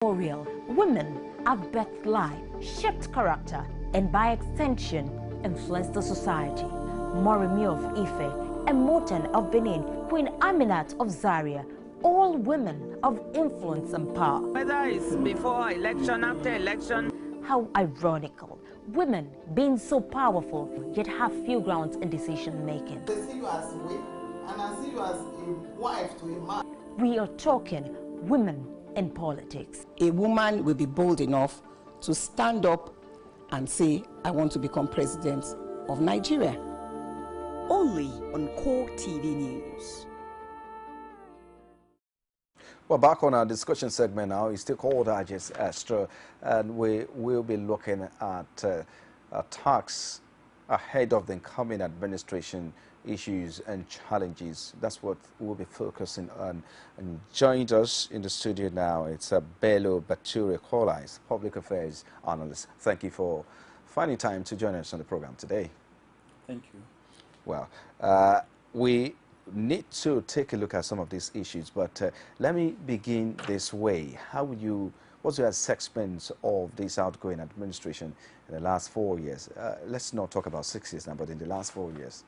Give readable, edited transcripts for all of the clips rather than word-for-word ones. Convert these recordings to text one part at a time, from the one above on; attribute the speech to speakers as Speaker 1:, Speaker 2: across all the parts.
Speaker 1: Memorial, women have birthed life, shaped character, and by extension, influenced the society. Moremi of Ife, Emoten of Benin, Queen Aminat of Zaria, all women of influence and power.
Speaker 2: Whether it's before election, after election.
Speaker 1: How ironical, women being so powerful yet have few grounds in decision making.
Speaker 3: They see you as a wife, and I see you as a wife to a man.
Speaker 1: We are talking women in politics.
Speaker 4: A woman will be bold enough to stand up and say, I want to become president of Nigeria.
Speaker 5: Only on Core TV News.
Speaker 6: Well, back on our discussion segment now is Stakeholder Digest Extra, and we will be looking at attacks ahead of the incoming administration, issues and challenges. That's what we'll be focusing on. And joined us in the studio now, it's Bello Bature Kola, Public Affairs Analyst. Thank you for finding time to join us on the program today.
Speaker 7: Thank you.
Speaker 6: Well, we need to take a look at some of these issues, but let me begin this way. What's your assessment of this outgoing administration in the last 4 years? Let's not talk about 6 years now, but in the last 4 years.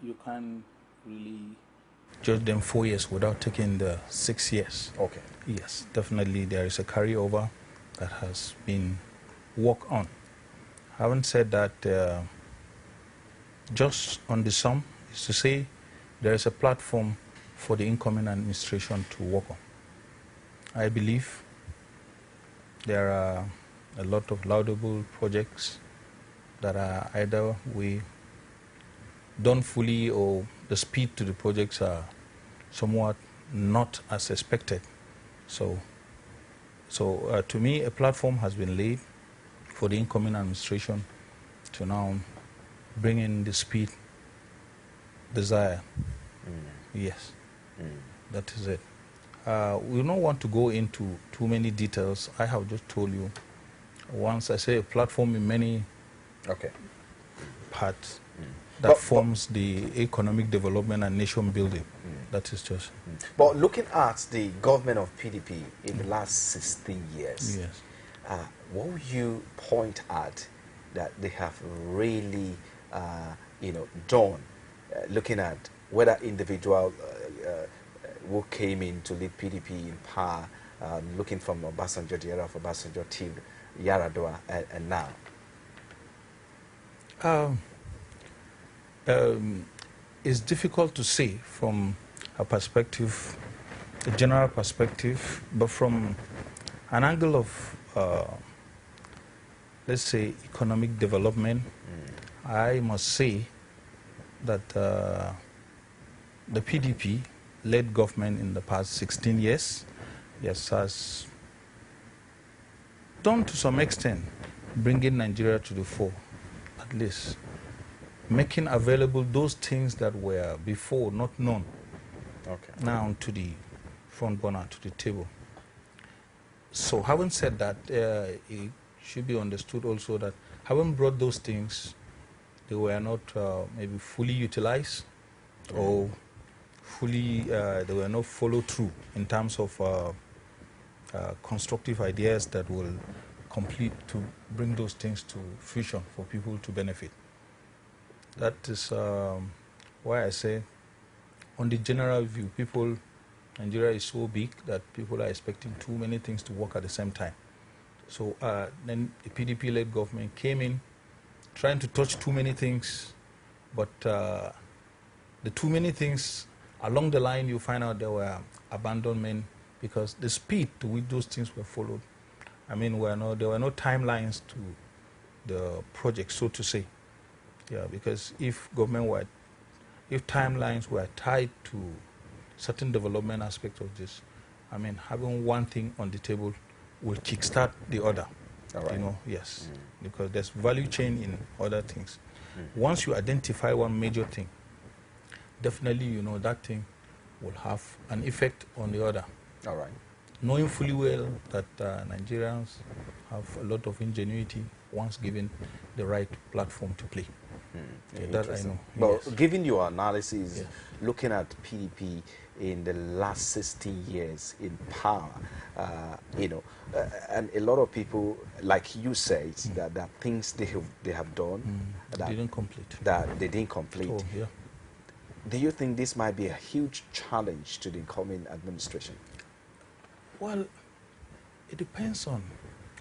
Speaker 7: You can't really judge them 4 years without taking the 6 years.
Speaker 6: Okay.
Speaker 7: Yes, definitely there is a carryover that has been worked on. Having said that, just on the sum is to say there is a platform for the incoming administration to work on. I believe there are a lot of laudable projects that are either we done fully or the speed to the projects are somewhat not as expected. So to me, a platform has been laid for the incoming administration to now bring in the speed desired. Yes, that is it. We don't want to go into too many details. I have just told you, once I say a platform in many parts that forms the economic development and nation building. That is just.
Speaker 6: But looking at the government of PDP in the last 16 years,
Speaker 7: yes,
Speaker 6: what would you point at that they have really done, looking at whether individual who came in to lead PDP in power, looking from Obasanjo, the era of Obasanjo, till Yaradua, and now?
Speaker 7: It's difficult to say from a perspective, a general perspective, but from an angle of, let's say, economic development, I must say that the PDP-led government in the past 16 years, yes, has done to some extent bringing Nigeria to the fore, at least, making available those things that were before not known, now to the front burner, to the table. So having said that, it should be understood also that having brought those things, they were not maybe fully utilized or fully, they were not followed through in terms of constructive ideas that will complete to bring those things to fruition for people to benefit. That is why I say, on the general view, Nigeria is so big that people are expecting too many things to work at the same time. So then the PDP-led government came in trying to touch too many things, but the too many things, along the line you find out there were abandonment because the speed to which those things were followed, I mean, there were no timelines to the project, so to say. Yeah, because if timelines were tied to certain development aspects of this, I mean, having one thing on the table will kickstart the other. You know, yes, because there's value chain in other things. Once you identify one major thing, definitely you know that thing will have an effect on the other.
Speaker 6: All right.
Speaker 7: Knowing fully well that Nigerians have a lot of ingenuity once given the right platform to play.
Speaker 6: Yeah,
Speaker 7: that I know.
Speaker 6: But
Speaker 7: yes.
Speaker 6: given your analysis,
Speaker 7: yes.
Speaker 6: looking at PDP in the last 60 years in power, you know, and a lot of people, like you said, that things they have done that
Speaker 7: They didn't complete.
Speaker 6: That they didn't complete.
Speaker 7: Oh, yeah.
Speaker 6: Do you think this might be a huge challenge to the incoming administration?
Speaker 7: Well, it depends on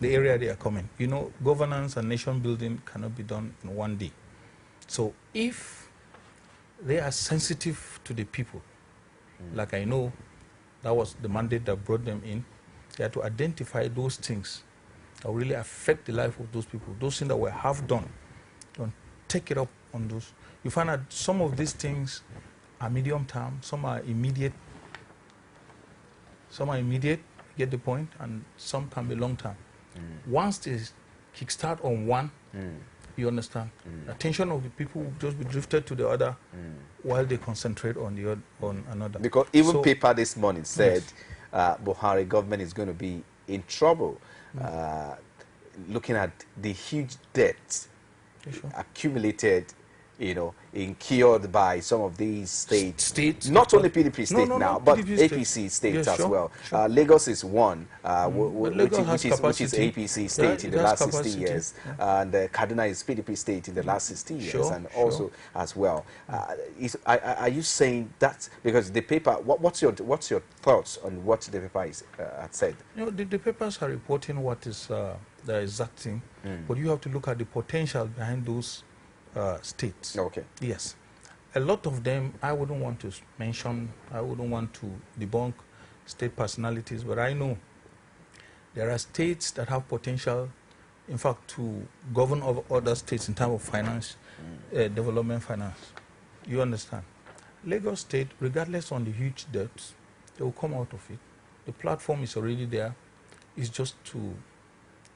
Speaker 7: the area they are coming. You know, governance and nation building cannot be done in one day. So if they are sensitive to the people, like I know that was the mandate that brought them in, they had to identify those things that will really affect the life of those people. Those things that were half done, don't take it up on those. You find out some of these things are medium term, some are immediate. Some are immediate, get the point, and some can be long term. Once they kickstart on one, you understand, attention of the people will just be drifted to the other while they concentrate on on another.
Speaker 6: Because even paper this morning said Buhari government is going to be in trouble, looking at the huge debt accumulated, you know, incurred by some of these states. Not only PDP state now, but APC states as well. Lagos is one, which is APC state in the last 60 years, and Kaduna is PDP state in the last 60 years, and also as well. Are you saying that because the paper? What's your thoughts on what the paper has said?
Speaker 7: You know, the papers are reporting what is the exact thing, but you have to look at the potential behind those states.
Speaker 6: Okay.
Speaker 7: Yes. A lot of them, I wouldn't want to mention, I wouldn't want to debunk state personalities, but I know there are states that have potential, in fact, to govern over other states in terms of finance, development finance. You understand? Lagos State, regardless on the huge debts, they will come out of it. The platform is already there. It's just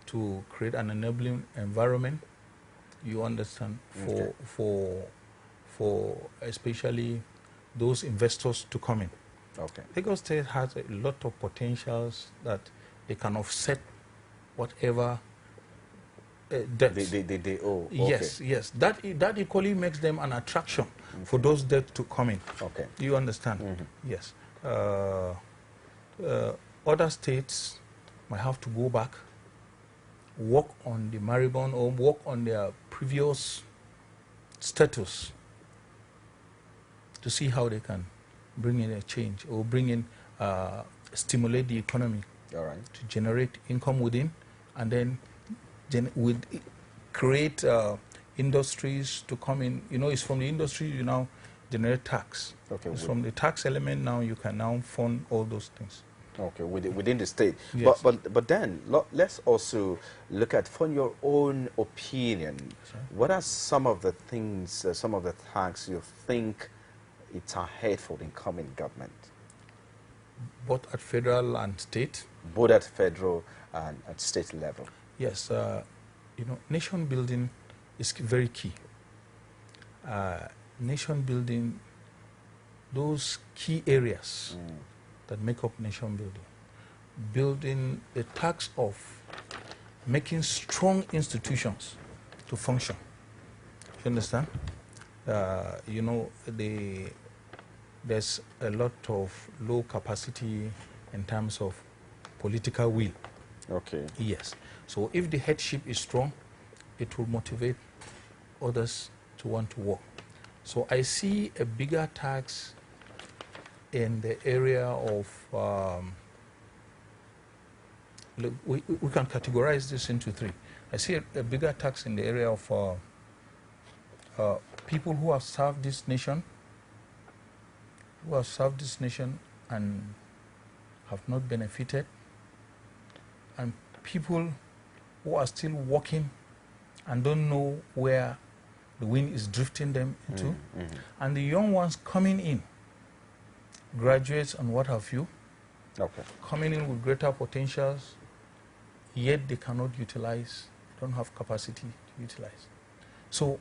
Speaker 7: to create an enabling environment, you understand, for especially those investors to come in.
Speaker 6: Okay.
Speaker 7: Lagos State has a lot of potentials that they can offset whatever debts.
Speaker 6: They owe. Okay.
Speaker 7: Yes, yes. That equally makes them an attraction for those debts to come in.
Speaker 6: Okay.
Speaker 7: Do you understand? Yes. Other states might have to go back, work on the moribund or work on their previous status to see how they can bring in a change or bring in, stimulate the economy.
Speaker 6: All right.
Speaker 7: To generate income within, and then create industries to come in. You know, it's from the industry you now generate tax. Okay. It's from the tax element now you can now fund all those things.
Speaker 6: Okay, within the state.
Speaker 7: Yes.
Speaker 6: But then let's also look at, from your own opinion, what are some of the things, some of the tasks you think it's ahead for the incoming government?
Speaker 7: Both at federal and state?
Speaker 6: Both at federal and at state level.
Speaker 7: Yes, you know, nation building is very key. Nation building, those key areas that make up nation building. Building the task of making strong institutions to function. You understand? You know, there's a lot of low capacity in terms of political will.
Speaker 6: Okay.
Speaker 7: Yes. So if the headship is strong, it will motivate others to want to work. So I see a bigger tax in the area of, we can categorize this into three. I see a bigger tax in the area of people who have served this nation, and have not benefited, and people who are still working and don't know where the wind is drifting them into, and the young ones coming in, graduates and what have you, coming in with greater potentials, yet they cannot utilize, don't have capacity to utilize. So,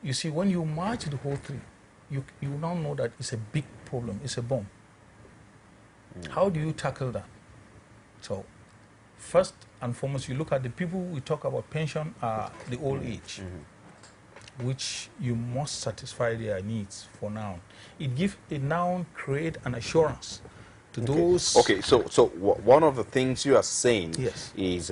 Speaker 7: you see, when you merge the whole three, you now know that it's a big problem, it's a bomb. How do you tackle that? So, first and foremost, you look at the people we talk about pension are the old age. which you must satisfy their needs for now. It now create an assurance to those.
Speaker 6: Okay, so one of the things you are saying is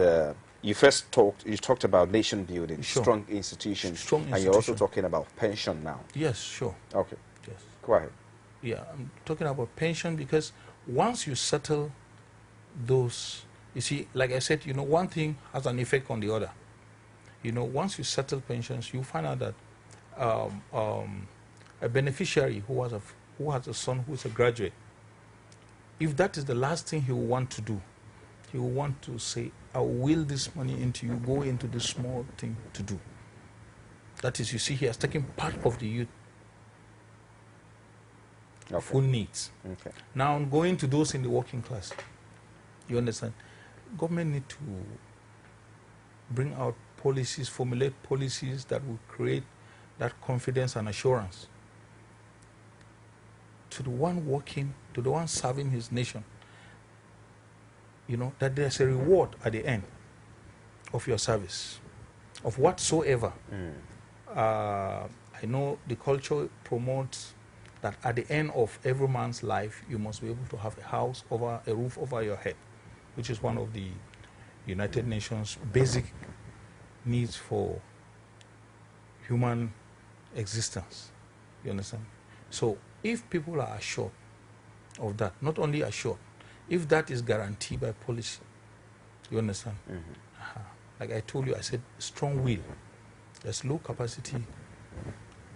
Speaker 6: you talked about nation building, strong institutions, and you're also talking about pension now.
Speaker 7: Yes, sure.
Speaker 6: Okay.
Speaker 7: Yes.
Speaker 6: Go ahead.
Speaker 7: Yeah, I'm talking about pension because once you settle those, you see, like I said, one thing has an effect on the other. Once you settle pensions, you find out that a beneficiary who has a son who is a graduate, if that is the last thing he will want to do, he will want to say, I will will this money into you, go into this small thing to do. That is, you see, he has taken part of the youth full needs.
Speaker 6: Okay.
Speaker 7: Now, going to those in the working class, you understand, government need to bring out policies, formulate policies that will create that confidence and assurance to the one working, to the one serving his nation, that there's a reward at the end of your service, of whatsoever. I know the culture promotes that at the end of every man's life, you must be able to have a house over, a roof over your head, which is one of the United Nations basic needs for human existence. You understand? So if people are assured of that, not only assured, if that is guaranteed by policy, you understand? Like I told you, I said strong will. There's low capacity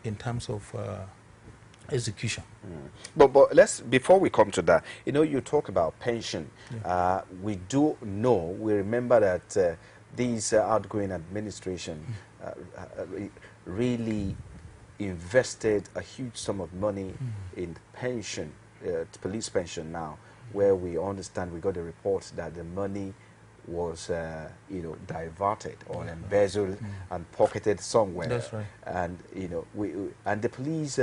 Speaker 7: in terms of execution.
Speaker 6: But before we come to that, you talk about pension. We remember that these outgoing administration really invested a huge sum of money in pension, police pension now, where we understand, we got a report that the money was diverted or embezzled and pocketed somewhere.
Speaker 7: That's right.
Speaker 6: And and the police,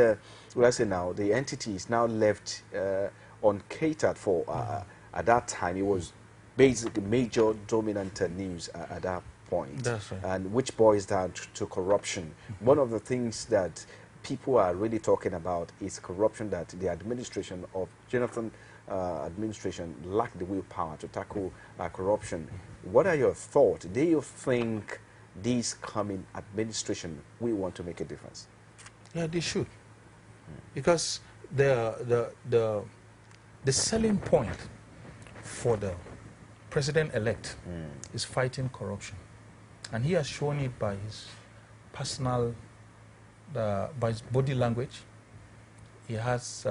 Speaker 6: let's say now, the entity is now left uncatered for. At that time, it was basically major dominant news at that point.
Speaker 7: That's right.
Speaker 6: And which boils down to corruption. One of the things that people are really talking about is corruption, that the administration of Jonathan administration lacked the willpower to tackle corruption. What are your thoughts? Do you think this coming administration will want to make a difference?
Speaker 7: Yeah, they should. Because the selling point for the president-elect is fighting corruption. And he has shown it by his personal, by his body language. He has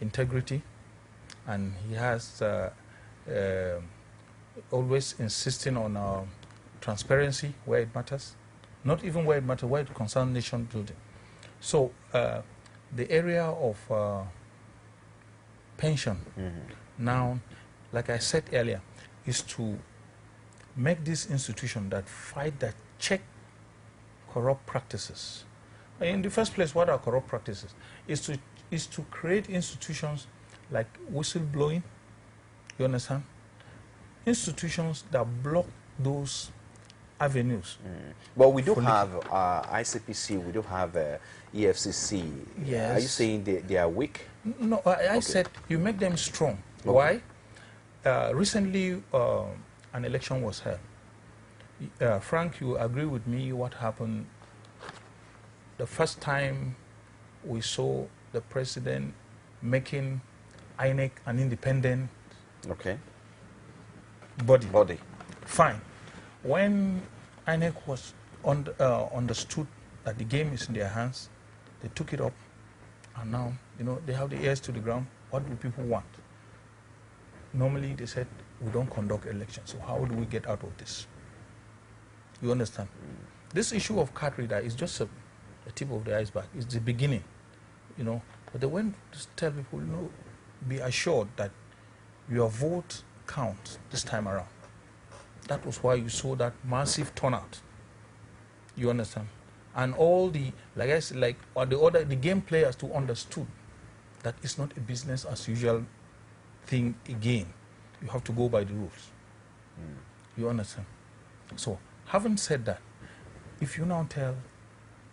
Speaker 7: integrity, and he has always insisting on transparency where it matters, not even where it matters, where it concerns nation building. So the area of pension now, like I said earlier, is to make this institution that fight, that check corrupt practices. In the first place, what are corrupt practices? Is to create institutions like whistleblowing, you understand? Institutions that block those avenues.
Speaker 6: But we do have ICPC, we do have EFCC.
Speaker 7: Yes.
Speaker 6: Are you saying they are weak?
Speaker 7: No, I said you make them strong. Okay. Why? Recently, an election was held. Frank, you agree with me what happened the first time we saw the president making INEC an independent body. Fine. When INEC was understood that the game is in their hands, they took it up, and now they have the ears to the ground. What do people want? Normally they said, we don't conduct elections, so how do we get out of this? You understand? This issue of card reader is just the tip of the iceberg. It's the beginning, But they went to tell people, be assured that your vote counts this time around. That was why you saw that massive turnout. You understand? And all the, like I said, the game players too understood that it's not a business as usual thing again. You have to go by the rules. You understand? So, having said that, if you now tell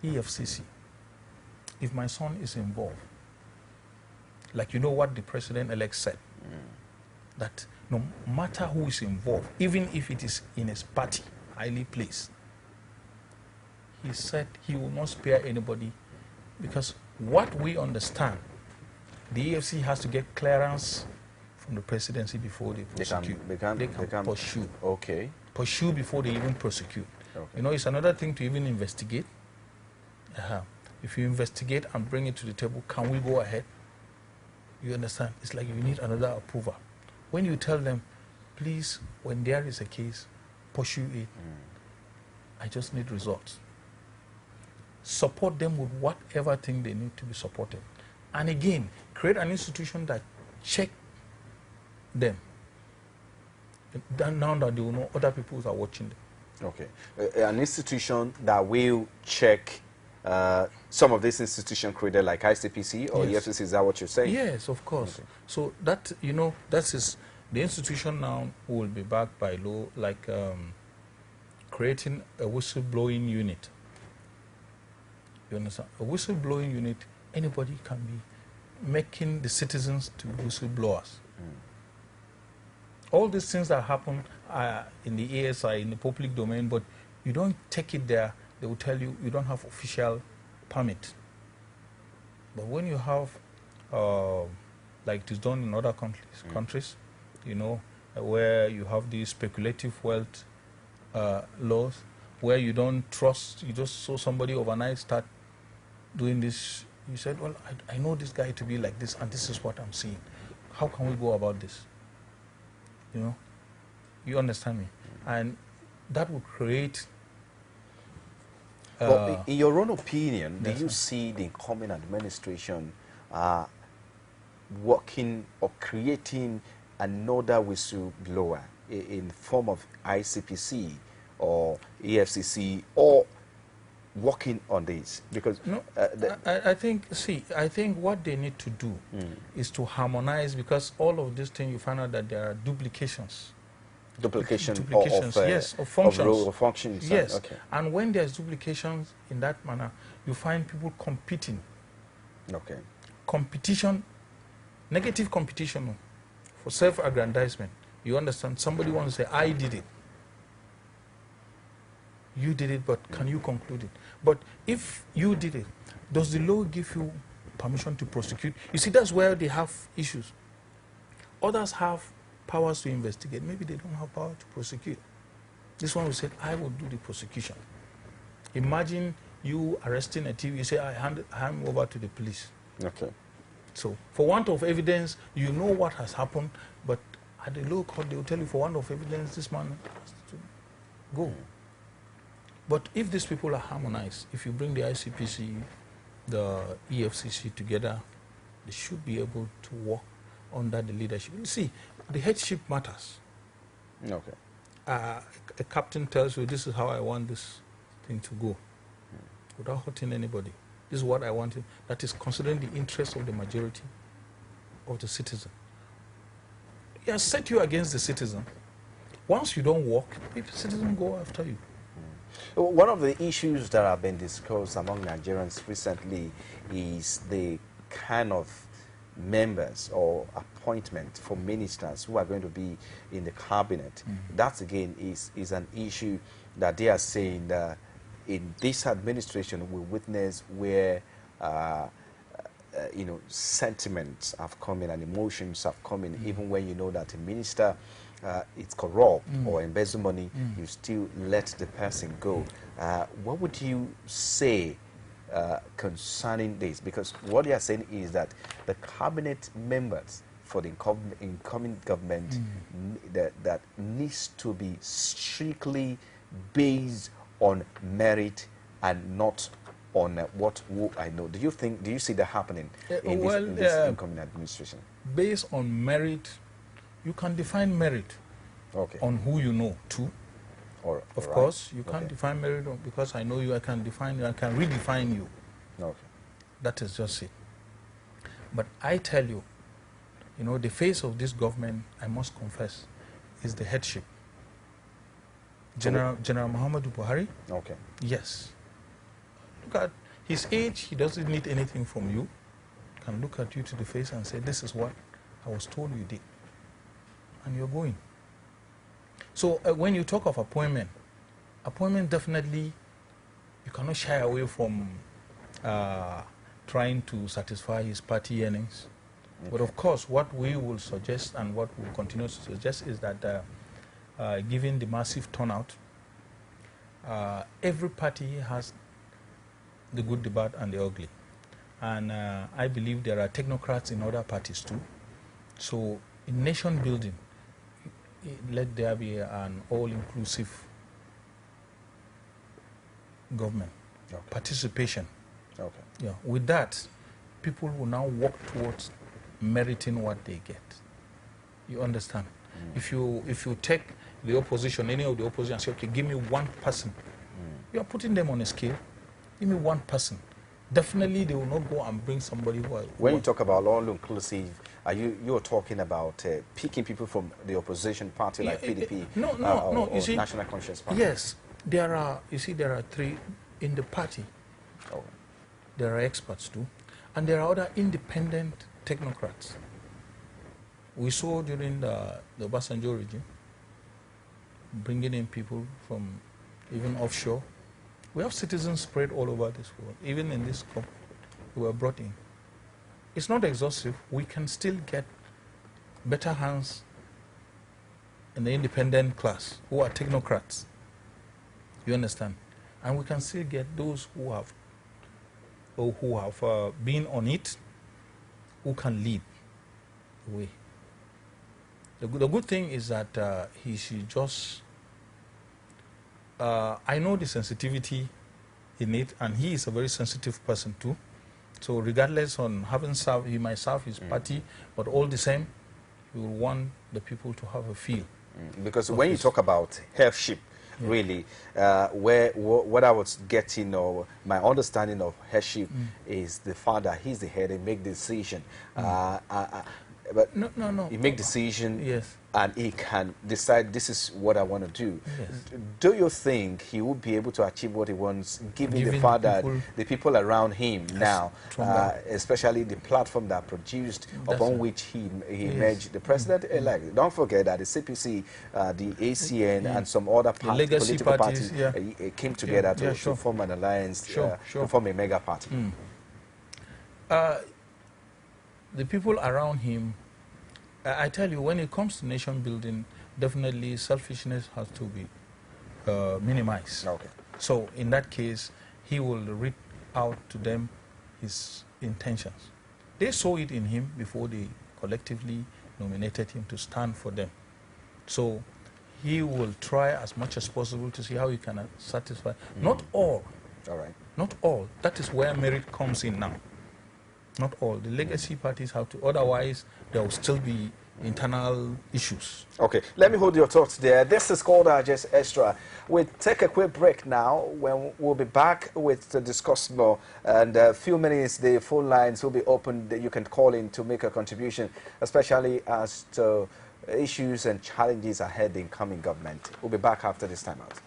Speaker 7: EFCC, if my son is involved, like you know what the president-elect said, that no matter who is involved, even if it is in his party, highly placed, he said he will not spare anybody, because what we understand, the EFCC has to get clearance from the presidency before they prosecute. They can pursue.
Speaker 6: Okay.
Speaker 7: Pursue before they even prosecute.
Speaker 6: Okay.
Speaker 7: You know, it's another thing to even investigate. If you investigate and bring it to the table, can we go ahead? You understand? It's like you need another approval. When you tell them, please, when there is a case, pursue it. I just need results. Support them with whatever thing they need to be supported. And again, create an institution that check them. Now that they will know other people are watching them.
Speaker 6: Okay. An institution that will check some of these institutions created like ICPC or
Speaker 7: Yes.
Speaker 6: EFCC, is that what you're saying?
Speaker 7: Yes, of course.
Speaker 6: Okay.
Speaker 7: So that, you know, that is, the institution now will be backed by law, like creating a whistleblowing unit. You understand? A whistleblowing unit, anybody can be making the citizens to whistleblowers. All these things that happen in the ASI, in the public domain, but you don't take it there, they will tell you you don't have official permit. But when you have, like it is done in other countries, you know, where you have these speculative wealth laws, where you don't trust, you just saw somebody overnight start doing this. You said, well, I know this guy to be like this, and this is what I'm seeing. How can we go about this? You know, you understand me? And that would create...
Speaker 6: But in your own opinion,
Speaker 7: yes,
Speaker 6: do you see the incoming administration working or creating another whistleblower in form of ICPC or EFCC, or working on this? Because
Speaker 7: no, I think, see, I think what they need to do is to harmonize, because all of these things you find out that there are duplications.
Speaker 6: Duplications,
Speaker 7: yes, of functions.
Speaker 6: Of functions.
Speaker 7: Yes,
Speaker 6: Okay.
Speaker 7: and when there's duplications in that manner, you find people competing.
Speaker 6: Okay.
Speaker 7: Competition, negative competition for self-aggrandizement. You understand? Somebody wants to say, I did it. You did it, but can you conclude it? But if you did it, does the law give you permission to prosecute? You see, that's where they have issues. Others have powers to investigate. Maybe they don't have power to prosecute. This one will say, I will do the prosecution. Imagine you arresting a thief, you say, I hand him over to the police.
Speaker 6: Okay.
Speaker 7: So, for want of evidence, you know what has happened, but at the low court, they will tell you, for want of evidence, this man has to go. But if these people are harmonized, if you bring the ICPC, the EFCC together, they should be able to work under the leadership. You see, the headship matters.
Speaker 6: Okay.
Speaker 7: A captain tells you, this is how I want this thing to go, without hurting anybody. This is what I wanted. That is considering the interest of the majority of the citizen. He has set you against the citizen. Once you don't work, the citizen go after you.
Speaker 6: One of the issues that have been discussed among Nigerians recently is the kind of members or appointment for ministers who are going to be in the cabinet. That again is an issue that they are saying that in this administration we witness where you know, sentiments have come in and emotions have come in, even when you know that a minister is corrupt or embezzle money, you still let the person go. What would you say concerning this? Because what they are saying is that the cabinet members for the incoming government that needs to be strictly based on merit and not on who I know. Do you see that happening in this incoming administration?
Speaker 7: Based on merit, you can define merit on who you know too. Of course, you can't define merit because I know you, I can define you, I can redefine you.
Speaker 6: Okay.
Speaker 7: That is just it. But I tell you, you know, the face of this government, I must confess, is the headship. General Muhammadu Buhari.
Speaker 6: Okay.
Speaker 7: Yes. Look at His age, he doesn't need anything from you. Can look at you to the face and say, this is what I was told you did. And you're going. So when you talk of appointment definitely, you cannot shy away from trying to satisfy his party earnings. Okay. But of course, what we will suggest and what we will continue to suggest is that given the massive turnout, every party has the good, the bad, and the ugly. And I believe there are technocrats in other parties too. So in nation building, let there be an all-inclusive government, okay. Participation. Okay. Yeah. With that, people will now work towards meriting what they get. You understand? Mm. If you take the opposition, any of the opposition, and say, okay, give me one person, you are putting them on a scale. Give me one person. Definitely, they will not go and bring somebody who.
Speaker 6: When you talk about all-inclusive, you're talking about picking people from the opposition party like PDP?
Speaker 7: No.
Speaker 6: You see, National Conscience Party.
Speaker 7: Yes, there are. You see, there are three in the party. Oh. There are experts too, and there are other independent technocrats. We saw during the Obasanjo regime bringing in people from even offshore. We have citizens spread all over this world. Even in this COP, we were brought in. It's not exhaustive. We can still get better hands in the independent class who are technocrats. You understand? And we can still get those who have been on it, who can lead the way. The good thing is that he should just. I know the sensitivity in it, and he is a very sensitive person too. So regardless on having served, he might serve his party, but all the same, he will want the people to have a feel.
Speaker 6: Because when you talk about heirship, really, what I was getting, or my understanding of heirship is the father, he's the head, they make the decision. But
Speaker 7: no.
Speaker 6: He make decision,
Speaker 7: yes,
Speaker 6: and he can decide this is what I want to do. Yes. Do you think he will be able to achieve what he wants, given the father, the people around him now, especially the platform that produced upon which he emerged the president-elect? Don't forget that the CPC, the ACN, and some other political parties came together to form an alliance, to form a mega party.
Speaker 7: The people around him, I tell you, when it comes to nation building, definitely selfishness has to be minimized. Okay. So in that case, he will read out to them his intentions. They saw it in him before they collectively nominated him to stand for them. So he will try as much as possible to see how he can satisfy. Not all. All right. Not all. That is where merit comes in now. Not all. The legacy parties have to, otherwise there will still be internal issues.
Speaker 6: Okay, let me hold your thoughts there. This is called Just Extra. We'll take a quick break now. When we'll be back with the discuss more. And a few minutes, the phone lines will be open that you can call in to make a contribution, especially as to issues and challenges ahead in coming government. We'll be back after this time out.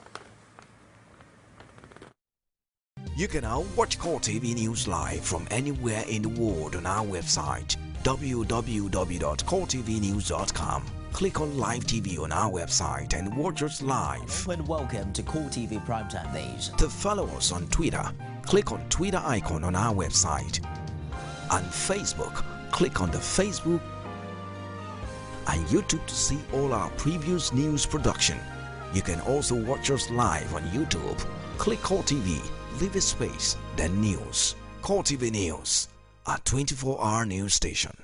Speaker 8: You can now watch Core TV News live from anywhere in the world on our website, www.coretvnews.com. Click on Live TV on our website and watch us live.
Speaker 9: And welcome to Core TV Primetime Days.
Speaker 8: To follow us on Twitter, click on Twitter icon on our website. On Facebook, click on the Facebook and YouTube to see all our previous news production. You can also watch us live on YouTube. Click Core TV. Leave a space, then news. Core TV News, a 24-hour news station.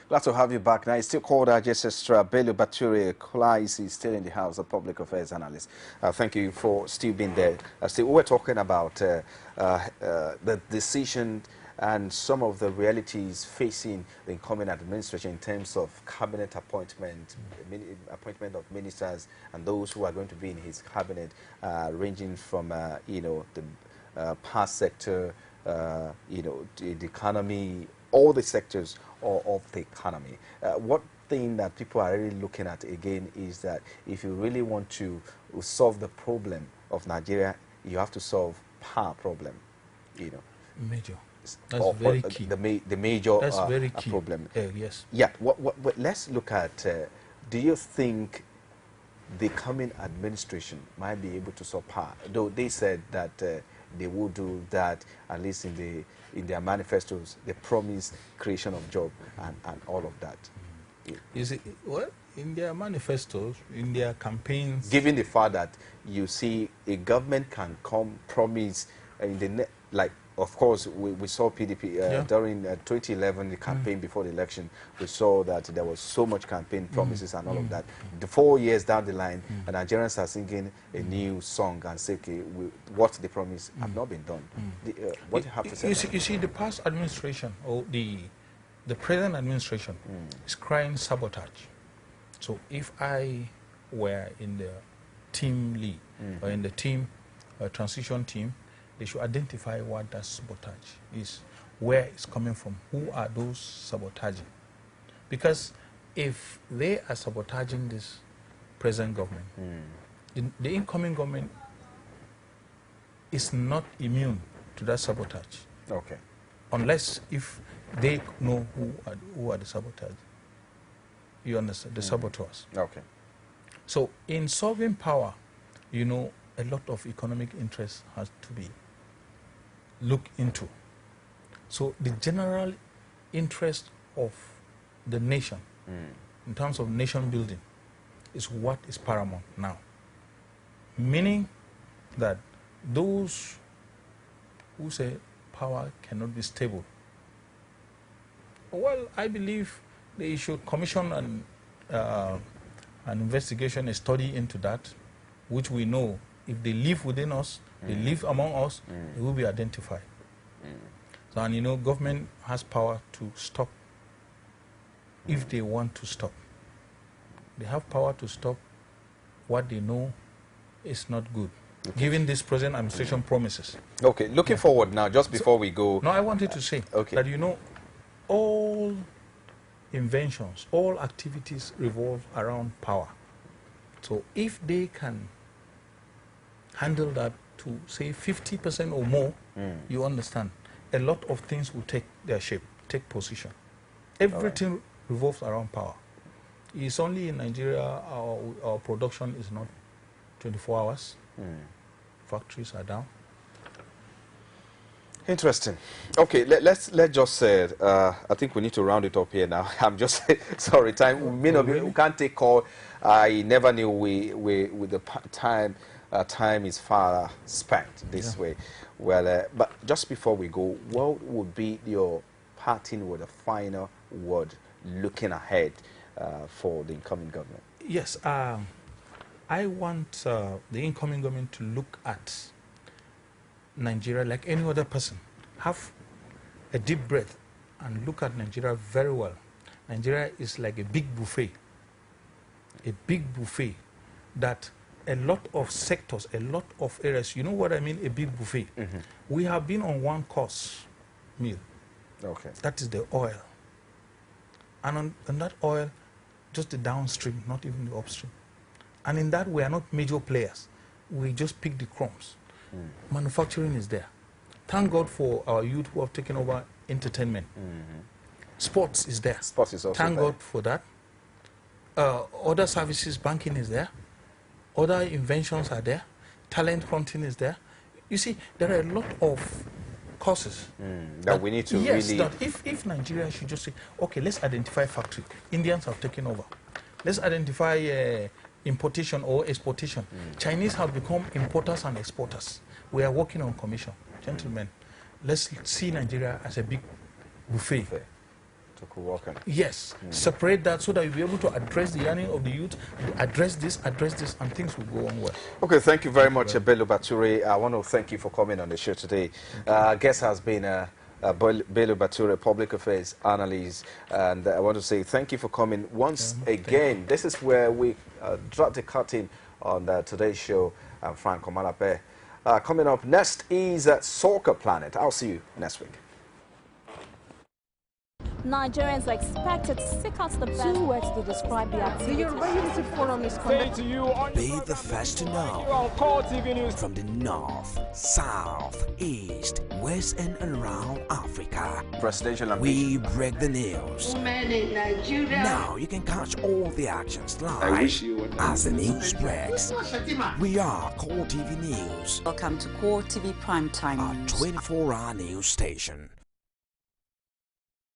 Speaker 6: Glad to have you back. Now, it's still called Just Extra. Bello Bature Kulais is still in the House of Public Affairs Analyst. Thank you for still being there. Still, we're talking about the decision and some of the realities facing the incoming administration in terms of cabinet appointment, appointment of ministers and those who are going to be in his cabinet, ranging from the power sector, the economy, all the sectors of the economy. What thing that people are really looking at again is that if you really want to solve the problem of Nigeria you have to solve power problem, you know.
Speaker 7: Major. That's very key.
Speaker 6: The major
Speaker 7: That's very key.
Speaker 6: problem.
Speaker 7: Yes.
Speaker 6: Yeah. What, let's look at, do you think the coming administration might be able to solve power? Though they said that they will do that, at least in their manifestos, they promise creation of job and all of that.
Speaker 7: Is it, well, in their manifestos, in their campaigns...
Speaker 6: Given the fact that you see a government can come promise in the... like, of course, we saw PDP during 2011, the campaign before the election. We saw that there was so much campaign promises and all of that. The 4 years down the line, the Nigerians are singing a new song and say, okay, what they promise have not been done. What do you have to say?
Speaker 7: You see, the past administration, or the present administration, is crying sabotage. So if I were in the team lead, or in the team, transition team, they should identify what that sabotage is, where it's coming from, who are those sabotaging. Because if they are sabotaging this present government, the incoming government is not immune to that sabotage.
Speaker 6: Okay.
Speaker 7: Unless if they know who are the sabotagers. You understand? The saboteurs.
Speaker 6: Okay.
Speaker 7: So in solving power, you know, a lot of economic interest has to be looked into. So the general interest of the nation, in terms of nation building, is what is paramount now. Meaning that those who say power cannot be stable, well, I believe they should commission an investigation, a study into that, which we know if they live within us, they live among us, they will be identified. So, and you know, government has power to stop if they want to stop. They have power to stop what they know is not good, given this present administration promises.
Speaker 6: Okay, looking forward now, just before we go...
Speaker 7: No, I wanted to say that, you know, all inventions, all activities revolve around power. So if they can handle that to, say, 50% or more, you understand, a lot of things will take their shape, take position. Everything revolves around power. It's only in Nigeria our production is not 24 hours. Factories are down.
Speaker 6: Interesting. Okay, let's just say, I think we need to round it up here now. I'm just sorry, time. We can't take call. I never knew with the time. Time is far spent this way. Well, but just before we go, what would be your parting with a final word looking ahead for the incoming government?
Speaker 7: Yes, I want the incoming government to look at Nigeria like any other person. Have a deep breath and look at Nigeria very well. Nigeria is like a big buffet that a lot of sectors, a lot of areas, you know what I mean, a big buffet. We have been on one course meal.
Speaker 6: Okay.
Speaker 7: That is the oil. And on that oil, just the downstream, not even the upstream. And in that, we are not major players. We just pick the crumbs. Manufacturing is there. Thank God for our youth who have taken over entertainment. Sports is there.
Speaker 6: Sports is also
Speaker 7: Thank
Speaker 6: there.
Speaker 7: God for that. Other services, banking is there. Other inventions are there. Talent hunting is there. You see, there are a lot of courses
Speaker 6: that we need to really...
Speaker 7: that if Nigeria should just say, okay, let's identify factory. Indians have taken over. Let's identify importation or exportation. Chinese have become importers and exporters. We are working on commission. Gentlemen, let's see Nigeria as a big buffet.
Speaker 6: To co-work on.
Speaker 7: Yes, separate that so that you'll be able to address the yearning of the youth, address this, and things will go on well.
Speaker 6: Okay, thank you very much, Bello Bature. I want to thank you for coming on the show today. Guest has been Bello Bature, public affairs analyst, and I want to say thank you for coming once again. This is where we drop the curtain on today's show. I'm Frank Omalape. Coming up next is Soccer Planet. I'll see you next week.
Speaker 10: Nigerians are expected to seek out the best.
Speaker 1: 2 words to describe the activity.
Speaker 11: The Yoruba Unity Forum is conducted.
Speaker 8: Be the first to know.
Speaker 11: On Core TV News.
Speaker 8: From the north, south, east, west, and around Africa.
Speaker 6: Presidential
Speaker 8: We break the news.
Speaker 12: Women in Nigeria.
Speaker 8: Now you can catch all the actions live as the news breaks. We are Core TV News.
Speaker 5: Welcome to Core TV Primetime
Speaker 8: Our
Speaker 5: News.
Speaker 8: 24-hour news station.